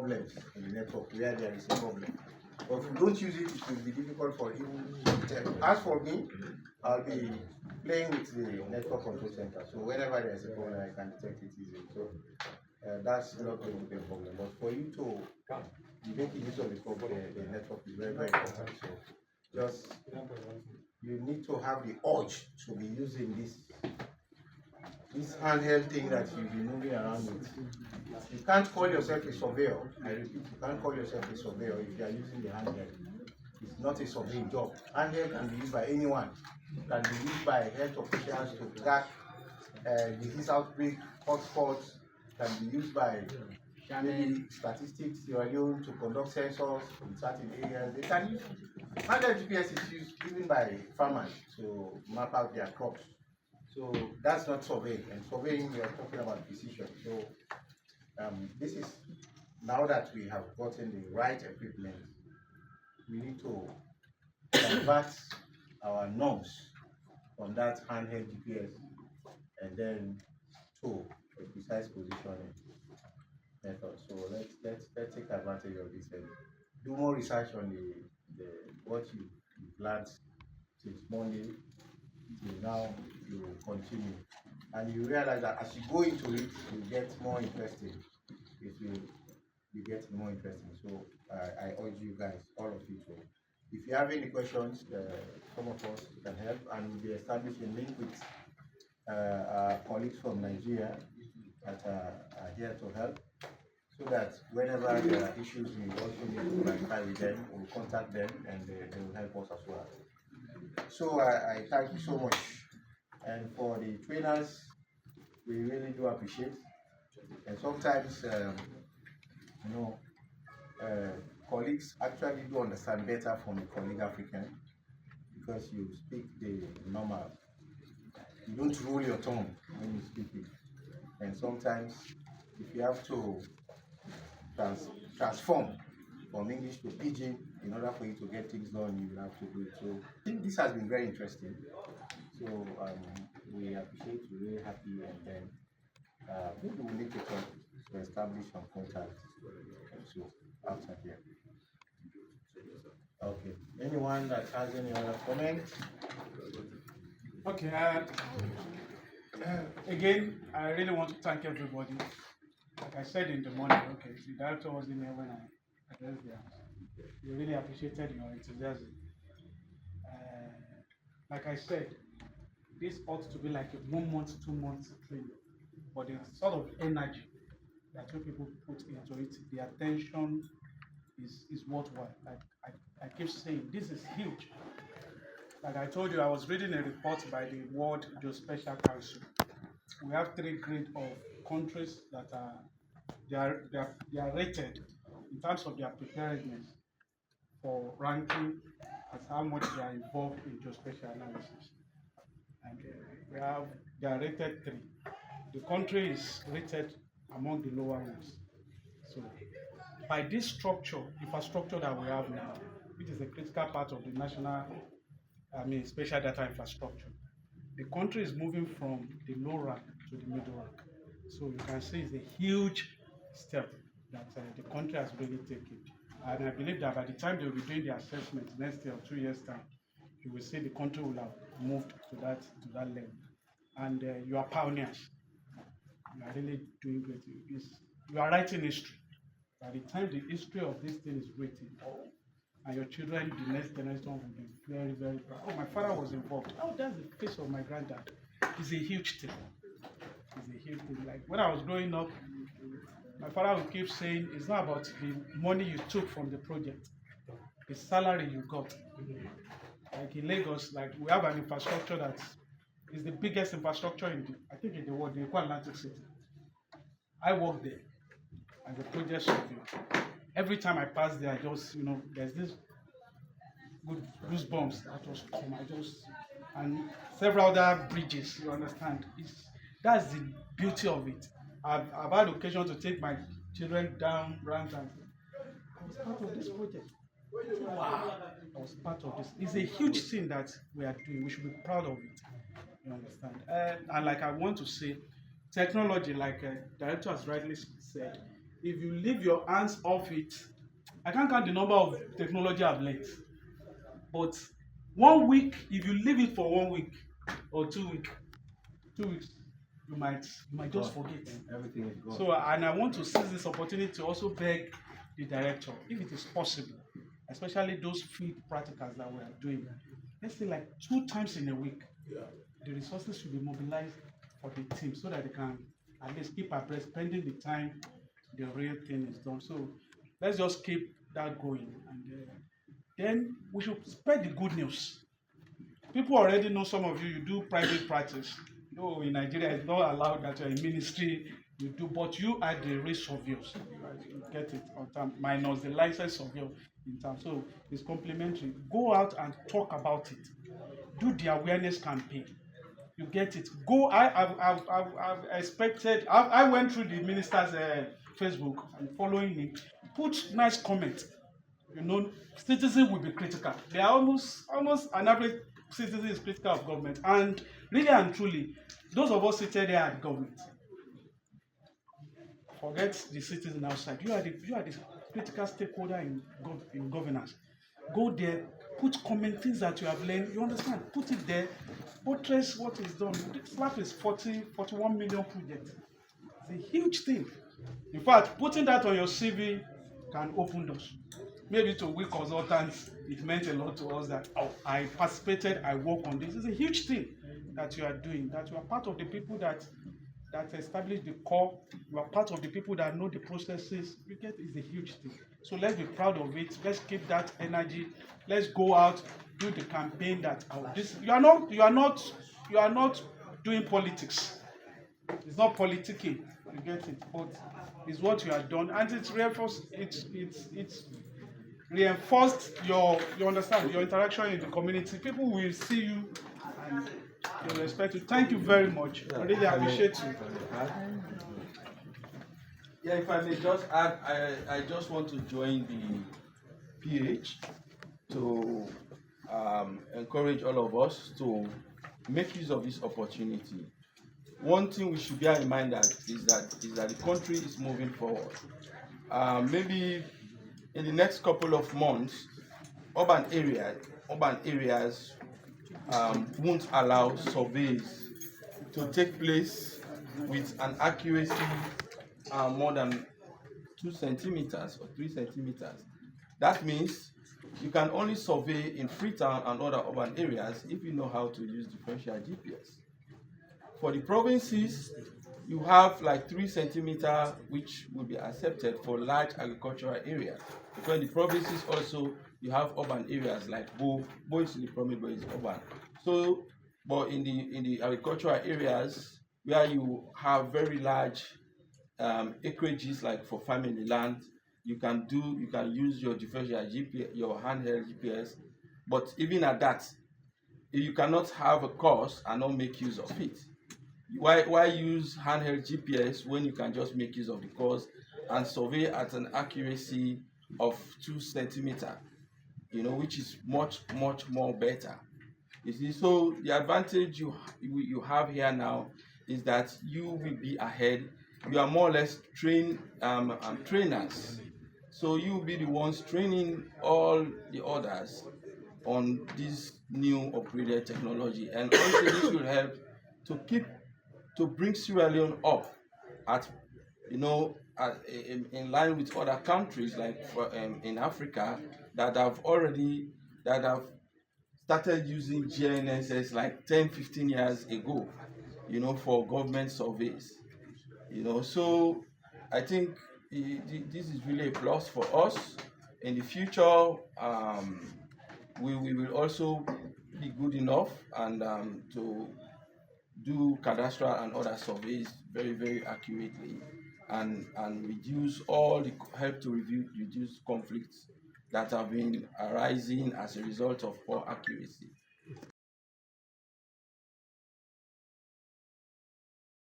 problems in the network where there is a problem. But if you don't use it, it will be difficult for even to tell. As for me, I'll be playing with the network control center. So whenever there's a problem, I can detect it easily. So that's not going to be a problem. But for you to be making use of the network is very, very important. So just you need to have the urge to be using this handheld thing that you've been moving around with. You can't call yourself a surveyor. I repeat, you can't call yourself a surveyor if you are using the handheld. It's not a surveying job. Handheld can be used by anyone. It can be used by health officials to track disease outbreak, hotspots. Can be used by maybe statistics, you are used to conduct sensors in certain areas. They can use handheld GPS is used even by farmers to map out their crops. So that's not surveying. And surveying, we are talking about precision. So this is, now that we have gotten the right equipment, we need to convert our norms from that handheld GPS and then to a precise positioning method. So let's take advantage of this and do more research on the what you learned since Monday till now. You continue, and you realize that as you go into it, you get more interesting. It will you get more interesting. So I urge you guys, all of you, to, if you have any questions, some of us can help, and we'll be establishing a link with our colleagues from Nigeria that are here to help, so that whenever there are issues we also need to clarify with them, we'll contact them and they will help us as well. So I thank you so much. And for the trainers, we really do appreciate. And sometimes, colleagues actually do understand better from a colleague African, because you speak the normal. You don't roll your tongue when you speak it. And sometimes, if you have to transform from English to Pidgin in order for you to get things done, you will have to do it. So I think this has been very interesting. So we appreciate, we're really happy, and then maybe we'll need to talk to establish some contact so after here. Okay. Anyone that has any other comments? Okay. Again, I really want to thank everybody. Like I said in the morning, okay, the director was in here when I addressed the house. We really appreciated your enthusiasm. Like I said, this ought to be like a 1 month, 2 months training, but the sort of energy that you people put into it, the attention is worthwhile. Like I keep saying, this is huge. Like I told you, I was reading a report by the World Geospatial Council. We have 3 grades of countries that they are rated in terms of their preparedness for ranking as how much they are involved in geospatial analysis. And they are rated 3. The country is rated among the lower ones. So by this infrastructure that we have now, which is a critical part of the national, spatial data infrastructure, the country is moving from the low rank to the middle rank. So you can see it's a huge step that the country has really taken. And I believe that by the time they will be doing the assessment next year or 2 years' time, you will see the country will have moved to that level. And you are pioneers. You are really doing great. You are writing history. By the time the history of this thing is written, and your children, the next generation, will be very, very proud. Oh, my father was involved. Oh, that's the case of my granddad. It's a huge thing. It's a huge thing. Like when I was growing up, my father would keep saying, it's not about the money you took from the project, the salary you got. Like in Lagos, like we have an infrastructure that is the biggest infrastructure in the world, the Atlantic City. I work there as a project surveyor. Every time I pass there, I just, there's this good goosebumps that just come. And several other bridges, you understand. That's the beauty of it. I've had occasion to take my children down ramps, and I was part of this project. Wow. I was part of this. It's a huge thing that we are doing. We should be proud of it. You understand? And like I want to say, technology, like Director has rightly said, if you leave your hands off it, I can't count the number of technology I've learned, but 1 week, if you leave it for 1 week or 2 weeks, 2 weeks, you might just Gone. forget. Everything is gone. So, and I want to seize this opportunity to also beg the director, if it is possible, especially those field practicals that we are doing, let's say like 2 times in a week, the resources should be mobilized for the team so that they can at least keep abreast pending the time the real thing is done. So let's just keep that going, and then we should spread the good news. People already know, some of you do private practice. Though in Nigeria it's not allowed that you're in ministry, you do, but you are the real surveyors. You get it on time, minus the license surveyor in time. So it's complementary. Go out and talk about it. Do the awareness campaign. You get it. Go. I've expected. I went through the minister's Facebook and following him. Put nice comments. You know, citizens will be critical. They are almost an average citizen is critical of government, and really and truly, those of us seated there at government, forget the citizen outside. You are the critical stakeholder in governance. Go there, put comment things that you have learned. You understand? Put it there. Buttress what is done. SLAP is 41 million project. It's a huge thing. In fact, putting that on your CV can open doors. Maybe to we consultants, it meant a lot to us that, oh, I participated, I work on this. It's a huge thing that you are doing, that you are part of the people that establish the core. You are part of the people that know the processes. You get, is a huge thing. So let's be proud of it. Let's keep that energy. Let's go out, do the campaign that, oh, this you are not doing politics. It's not politicking. You get it, but it's what you have done, and it's reinforced your, you understand, your interaction in the community. People will see you and they will respect you. Thank you very much. I really appreciate you. Yeah, if I may just add, I just want to join the PH to encourage all of us to make use of this opportunity. One thing we should bear in mind is that the country is moving forward. Maybe in the next couple of months, urban areas won't allow surveys to take place with an accuracy more than 2 centimeters or 3 centimeters. That means you can only survey in Freetown and other urban areas if you know how to use differential GPS. For the provinces, you have like 3 centimeters, which will be accepted for large agricultural areas. Because in the provinces also, you have urban areas like Bo is in the province, but it's urban. So, but in the agricultural areas where you have very large acreages, like for family land, you can use your differential GPS, your handheld GPS. But even at that, you cannot have a course and not make use of it. Why use handheld GPS when you can just make use of the course and survey at an accuracy of 2 centimeters, which is much more better. You see, so the advantage you have here now is that you will be ahead. You are more or less trainers, so you will be the ones training all the others on this new upgraded technology, and also this will help to bring Sierra Leone up at in line with other countries like in Africa that have started using GNSS like 10-15 years ago, for government surveys. So I think this is really a plus for us. In the future, we will also be good enough and to do cadastral and other surveys very, very accurately, and help to reduce conflicts that have been arising as a result of poor accuracy.